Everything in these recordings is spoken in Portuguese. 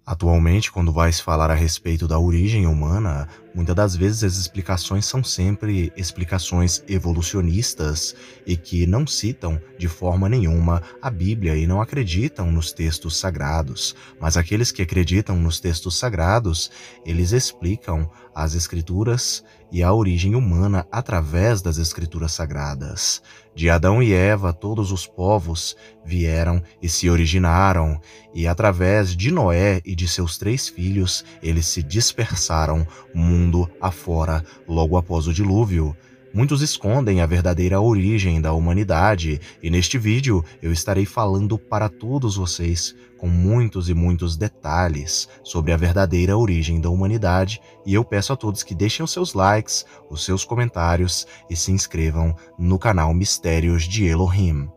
Atualmente, quando vai se falar a respeito da origem humana, muitas das vezes as explicações são sempre explicações evolucionistas e que não citam de forma nenhuma a Bíblia e não acreditam nos textos sagrados. Mas aqueles que acreditam nos textos sagrados, eles explicam as escrituras e a origem humana através das escrituras sagradas. De Adão e Eva, todos os povos vieram e se originaram, e através de Noé e de seus 3 filhos, eles se dispersaram mundo afora logo após o dilúvio. Muitos escondem a verdadeira origem da humanidade, e neste vídeo eu estarei falando para todos vocês com muitos e muitos detalhes sobre a verdadeira origem da humanidade, e eu peço a todos que deixem os seus likes, os seus comentários e se inscrevam no canal Mistérios de Elohim.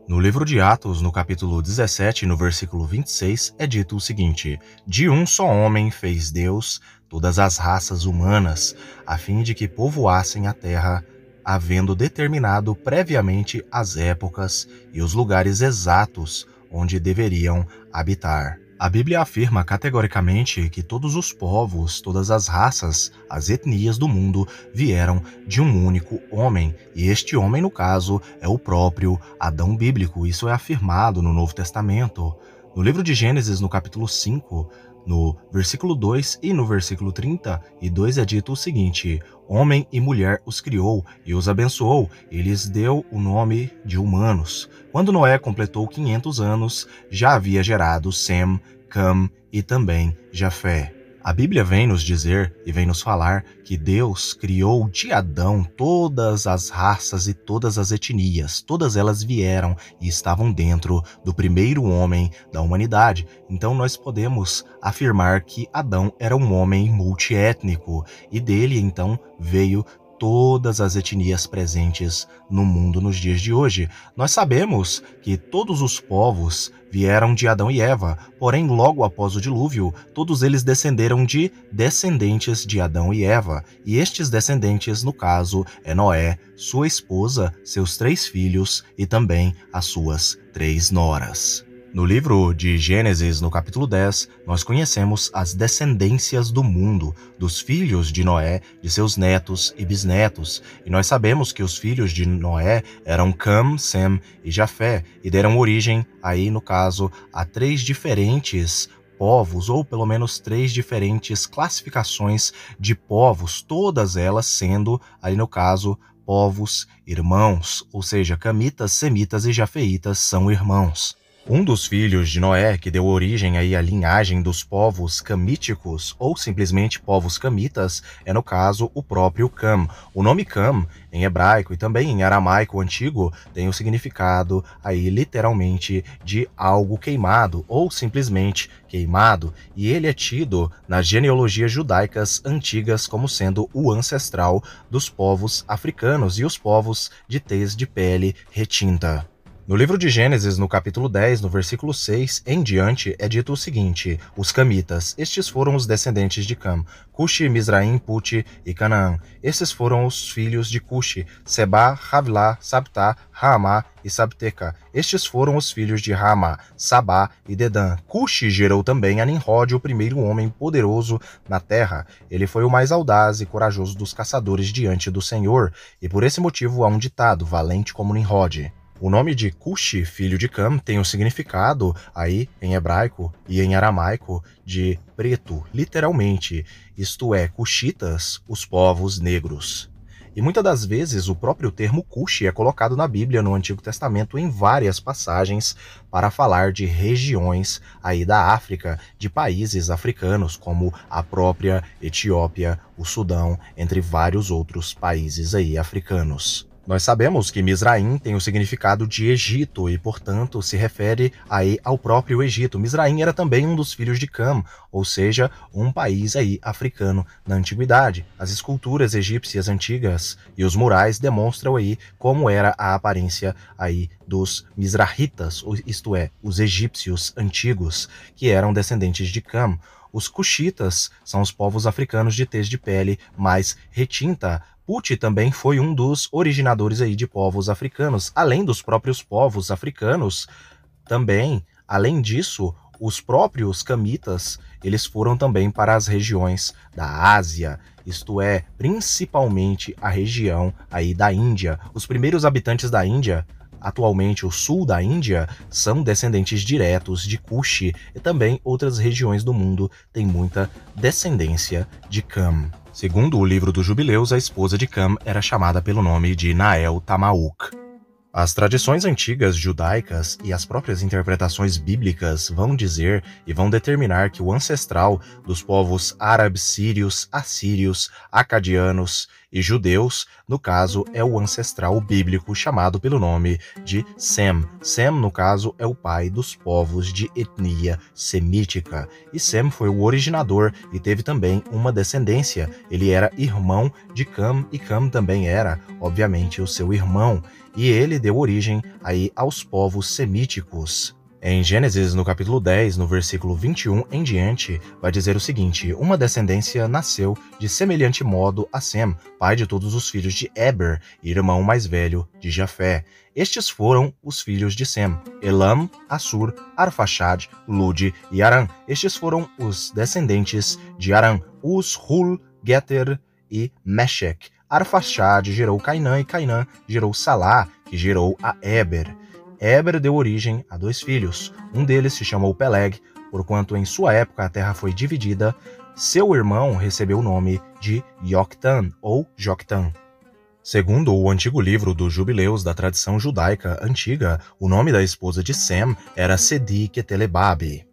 No livro de Atos, no capítulo 17, no versículo 26, é dito o seguinte: de um só homem fez Deus todas as raças humanas, a fim de que povoassem a terra, havendo determinado previamente as épocas e os lugares exatos onde deveriam habitar. A Bíblia afirma categoricamente que todos os povos, todas as raças, as etnias do mundo vieram de um único homem, e este homem, no caso, é o próprio Adão bíblico. Isso é afirmado no Novo Testamento. No livro de Gênesis, no capítulo 5, no versículo 2 e no versículo 32 é dito o seguinte: homem e mulher os criou e os abençoou, e lhes deu o nome de humanos. Quando Noé completou 500 anos, já havia gerado Sem, Cam e também Jafé. A Bíblia vem nos dizer e vem nos falar que Deus criou de Adão todas as raças e todas as etnias. Todas elas vieram e estavam dentro do primeiro homem da humanidade. Então nós podemos afirmar que Adão era um homem multiétnico e dele então veio todas as etnias presentes no mundo nos dias de hoje. Nós sabemos que todos os povos vieram de Adão e Eva, porém logo após o dilúvio, todos eles descenderam de descendentes de Adão e Eva, e estes descendentes, no caso, é Noé, sua esposa, seus 3 filhos e também as suas 3 noras. No livro de Gênesis, no capítulo 10, nós conhecemos as descendências do mundo, dos filhos de Noé, de seus netos e bisnetos. E nós sabemos que os filhos de Noé eram Cam, Sem e Jafé, e deram origem, aí no caso, a 3 diferentes povos, ou pelo menos 3 diferentes classificações de povos, todas elas sendo, aí no caso, povos irmãos, ou seja, camitas, semitas e jafeitas são irmãos. Um dos filhos de Noé, que deu origem aí à linhagem dos povos camíticos, ou simplesmente povos camitas, é no caso o próprio Cam. O nome Cam, em hebraico e também em aramaico antigo, tem o significado aí literalmente de algo queimado, ou simplesmente queimado, e ele é tido nas genealogias judaicas antigas como sendo o ancestral dos povos africanos e os povos de tez de pele retinta. No livro de Gênesis, no capítulo 10, no versículo 6 em diante, é dito o seguinte: os camitas, estes foram os descendentes de Cam, Cuxi, Mizraim, Puti e Canaã. Estes foram os filhos de Cuxi, Seba, Havilá, Sabtá, Raamá e Sabteca. Estes foram os filhos de Raamá, Sabá e Dedã. Cuxi gerou também a Nimrod, o primeiro homem poderoso na terra. Ele foi o mais audaz e corajoso dos caçadores diante do Senhor, e por esse motivo há um ditado, valente como Nimrod. O nome de Cuxi, filho de Cam, tem o significado aí em hebraico e em aramaico de preto, literalmente, isto é, cuxitas, os povos negros. E muitas das vezes o próprio termo Cuxi é colocado na Bíblia no Antigo Testamento em várias passagens para falar de regiões aí da África, de países africanos como a própria Etiópia, o Sudão, entre vários outros países aí africanos. Nós sabemos que Mizraim tem o significado de Egito e, portanto, se refere aí ao próprio Egito. Mizraim era também um dos filhos de Cam, ou seja, um país aí africano na antiguidade. As esculturas egípcias antigas e os murais demonstram aí como era a aparência aí dos Mizrahitas, isto é, os egípcios antigos, que eram descendentes de Cam. Os Cuxitas são os povos africanos de tez de pele mais retinta. Puti também foi um dos originadores aí de povos africanos. Além dos próprios povos africanos, também, além disso, os próprios camitas, eles foram também para as regiões da Ásia, isto é, principalmente a região aí da Índia. Os primeiros habitantes da Índia, atualmente o sul da Índia, são descendentes diretos de Kush, e também outras regiões do mundo têm muita descendência de Cam. Segundo o livro dos Jubileus, a esposa de Cam era chamada pelo nome de Nael Tamauk. As tradições antigas judaicas e as próprias interpretações bíblicas vão dizer e vão determinar que o ancestral dos povos árabes, sírios, assírios, acadianos e judeus, no caso, é o ancestral bíblico chamado pelo nome de Sem. Sem, no caso, é o pai dos povos de etnia semítica. E Sem foi o originador e teve também uma descendência. Ele era irmão de Cam e Cam também era, obviamente, o seu irmão. E ele deu origem aí aos povos semíticos. Em Gênesis, no capítulo 10, no versículo 21 em diante, vai dizer o seguinte: uma descendência nasceu de semelhante modo a Sem, pai de todos os filhos de Eber, irmão mais velho de Jafé. Estes foram os filhos de Sem: Elam, Assur, Arfaxad, Lud e Aram. Estes foram os descendentes de Aram: Uz, Hul, Geter e Meshech. Arfaxad gerou Cainã e Cainã gerou Salá, que gerou a Eber. Eber deu origem a 2 filhos. Um deles se chamou Peleg, porquanto em sua época a terra foi dividida. Seu irmão recebeu o nome de Yoktan ou Joktan. Segundo o antigo livro dos Jubileus da tradição judaica antiga, o nome da esposa de Sem era Sedi Ketelebabe.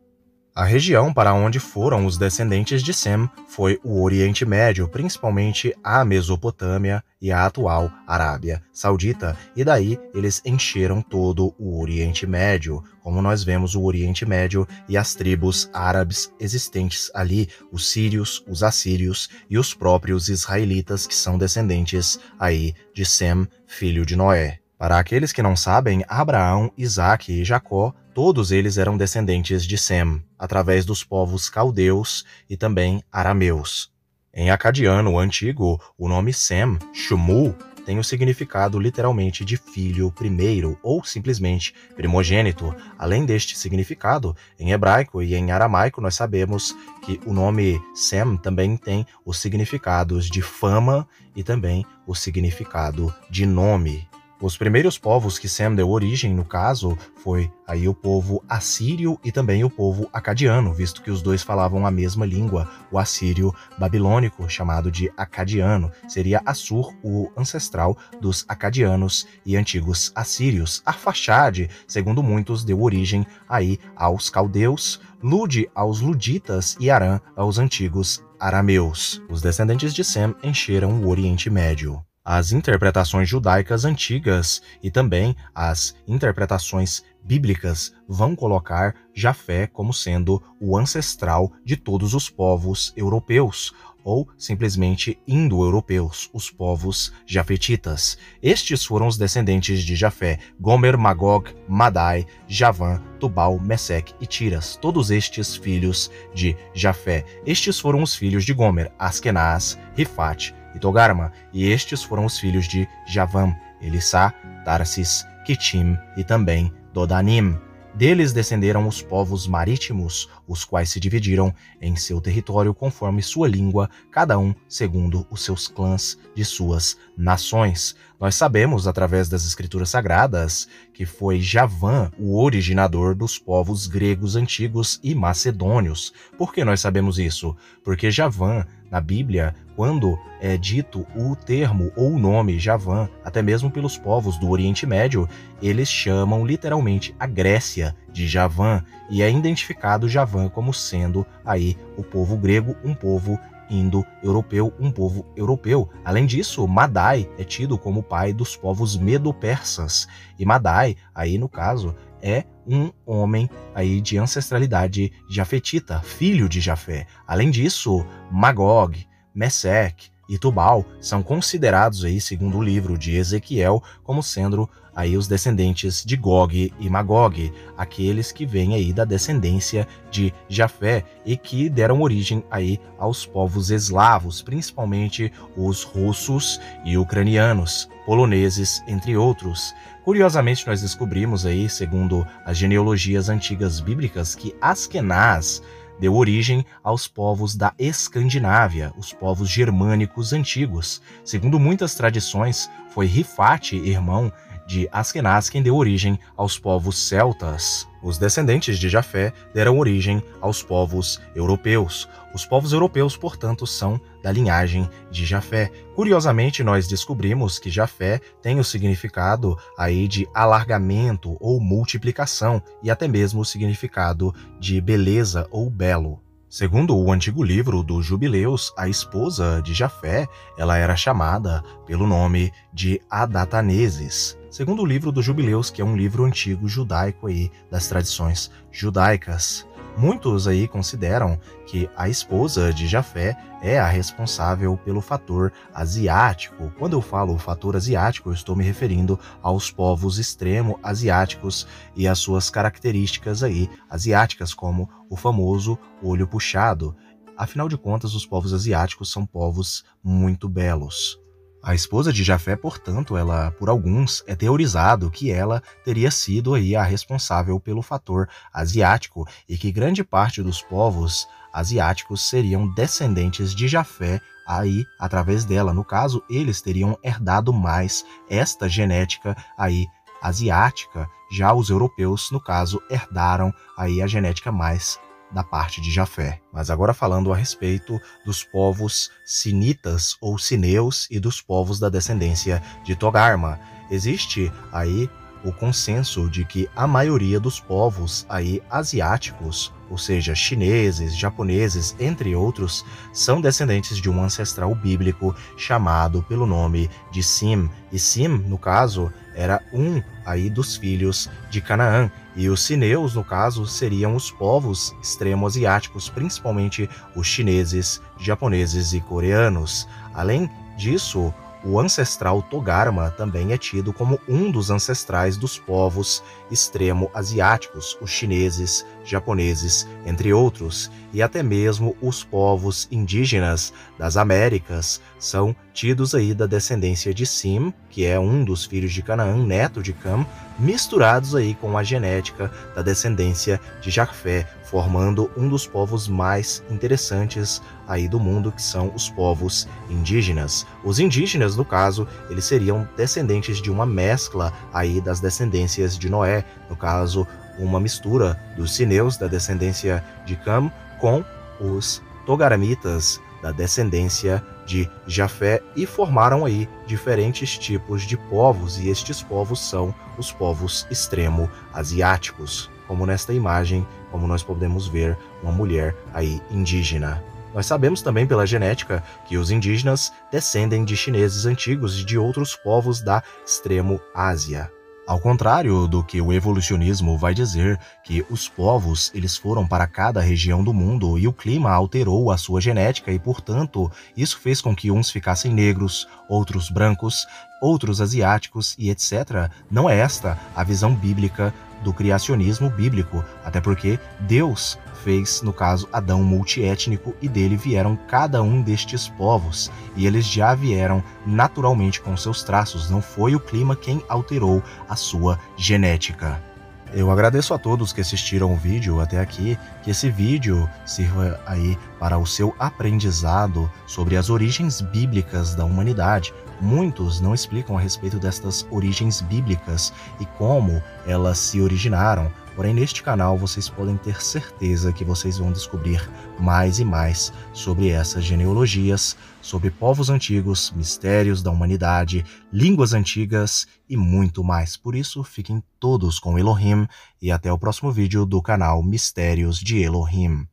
A região para onde foram os descendentes de Sem foi o Oriente Médio, principalmente a Mesopotâmia e a atual Arábia Saudita, e daí eles encheram todo o Oriente Médio. Como nós vemos o Oriente Médio e as tribos árabes existentes ali, os sírios, os assírios e os próprios israelitas que são descendentes aí de Sem, filho de Noé. Para aqueles que não sabem, Abraão, Isaque e Jacó, todos eles eram descendentes de Sem, através dos povos caldeus e também arameus. Em acadiano antigo, o nome Sem, Shumu, tem o significado literalmente de filho primeiro ou simplesmente primogênito. Além deste significado, em hebraico e em aramaico nós sabemos que o nome Sem também tem os significados de fama e também o significado de nome. Os primeiros povos que Sem deu origem, no caso, foi aí o povo assírio e também o povo acadiano, visto que os dois falavam a mesma língua. O assírio babilônico, chamado de acadiano, seria Assur, o ancestral dos acadianos e antigos assírios. Arfaxad, segundo muitos, deu origem aí aos caldeus, Lud aos luditas e Aram aos antigos arameus. Os descendentes de Sem encheram o Oriente Médio. As interpretações judaicas antigas e também as interpretações bíblicas vão colocar Jafé como sendo o ancestral de todos os povos europeus, ou simplesmente indo-europeus, os povos jafetitas. Estes foram os descendentes de Jafé: Gomer, Magog, Madai, Javã, Tubal, Meseque e Tiras, todos estes filhos de Jafé. Estes foram os filhos de Gomer: Askenaz, Rifat e Togarma, e estes foram os filhos de Javã: Elissá, Tarsis, Kitim e também Dodanim. Deles descenderam os povos marítimos, os quais se dividiram em seu território conforme sua língua, cada um segundo os seus clãs de suas nações. Nós sabemos, através das escrituras sagradas, que foi Javã o originador dos povos gregos antigos e macedônios. Por que nós sabemos isso? Porque Javã, na Bíblia, quando é dito o termo ou o nome Javã, até mesmo pelos povos do Oriente Médio, eles chamam literalmente a Grécia de Javã, e é identificado Javã como sendo aí o povo grego, um povo indo-europeu, um povo europeu. Além disso, Madai é tido como pai dos povos medo-persas. E Madai, aí no caso, é um homem aí de ancestralidade jafetita, filho de Jafé. Além disso, Magog, Mesec e Tubal são considerados aí, segundo o livro de Ezequiel, como sendo aí os descendentes de Gog e Magog, aqueles que vêm aí da descendência de Jafé e que deram origem aí aos povos eslavos, principalmente os russos e ucranianos, poloneses, entre outros. Curiosamente, nós descobrimos aí, segundo as genealogias antigas bíblicas, que Askenaz deu origem aos povos da Escandinávia, os povos germânicos antigos. Segundo muitas tradições, foi Rifate, irmão de Askenaz, quem deu origem aos povos celtas. Os descendentes de Jafé deram origem aos povos europeus. Os povos europeus, portanto, são da linhagem de Jafé. Curiosamente, nós descobrimos que Jafé tem o significado aí de alargamento ou multiplicação e até mesmo o significado de beleza ou belo. Segundo o antigo livro dos Jubileus, a esposa de Jafé, ela era chamada pelo nome de Adataneses. Segundo o livro dos Jubileus, que é um livro antigo judaico aí das tradições judaicas. Muitos aí consideram que a esposa de Jafé é a responsável pelo fator asiático. Quando eu falo fator asiático, eu estou me referindo aos povos extremo-asiáticos e as suas características aí asiáticas, como o famoso olho puxado. Afinal de contas, os povos asiáticos são povos muito belos. A esposa de Jafé, portanto, ela, por alguns, é teorizado que ela teria sido aí a responsável pelo fator asiático e que grande parte dos povos asiáticos seriam descendentes de Jafé aí através dela. No caso, eles teriam herdado mais esta genética aí asiática. Já os europeus, no caso, herdaram aí a genética mais da parte de Jafé. Mas agora falando a respeito dos povos sinitas ou sineus e dos povos da descendência de Togarma. Existe aí o consenso de que a maioria dos povos aí asiáticos, ou seja, chineses, japoneses, entre outros, são descendentes de um ancestral bíblico chamado pelo nome de Sim. E Sim, no caso, era um aí dos filhos de Canaã. E os sineus, no caso, seriam os povos extremo-asiáticos, principalmente os chineses, japoneses e coreanos. Além disso, o ancestral Togarma também é tido como um dos ancestrais dos povos extremo-asiáticos, os chineses, japoneses, entre outros, e até mesmo os povos indígenas das Américas são tidos aí da descendência de Sim, que é um dos filhos de Canaã, neto de Cam, misturados aí com a genética da descendência de Jafé, formando um dos povos mais interessantes aí do mundo, que são os povos indígenas. Os indígenas, no caso, eles seriam descendentes de uma mescla aí das descendências de Noé, no caso, uma mistura dos sineus da descendência de Cam com os togaramitas da descendência de Jafé e formaram aí diferentes tipos de povos, e estes povos são os povos extremo-asiáticos, como nesta imagem, como nós podemos ver uma mulher aí indígena. Nós sabemos também pela genética que os indígenas descendem de chineses antigos e de outros povos da extremo-Ásia. Ao contrário do que o evolucionismo vai dizer, que os povos eles foram para cada região do mundo e o clima alterou a sua genética e, portanto, isso fez com que uns ficassem negros, outros brancos, outros asiáticos e etc. Não é esta a visão bíblica do criacionismo bíblico, até porque Deus fez, no caso, Adão multiétnico e dele vieram cada um destes povos, e eles já vieram naturalmente com seus traços, não foi o clima quem alterou a sua genética. Eu agradeço a todos que assistiram o vídeo até aqui, que esse vídeo sirva aí para o seu aprendizado sobre as origens bíblicas da humanidade. Muitos não explicam a respeito destas origens bíblicas e como elas se originaram, porém neste canal vocês podem ter certeza que vocês vão descobrir mais e mais sobre essas genealogias, sobre povos antigos, mistérios da humanidade, línguas antigas e muito mais. Por isso, fiquem todos com Elohim e até o próximo vídeo do canal Mistérios de Elohim.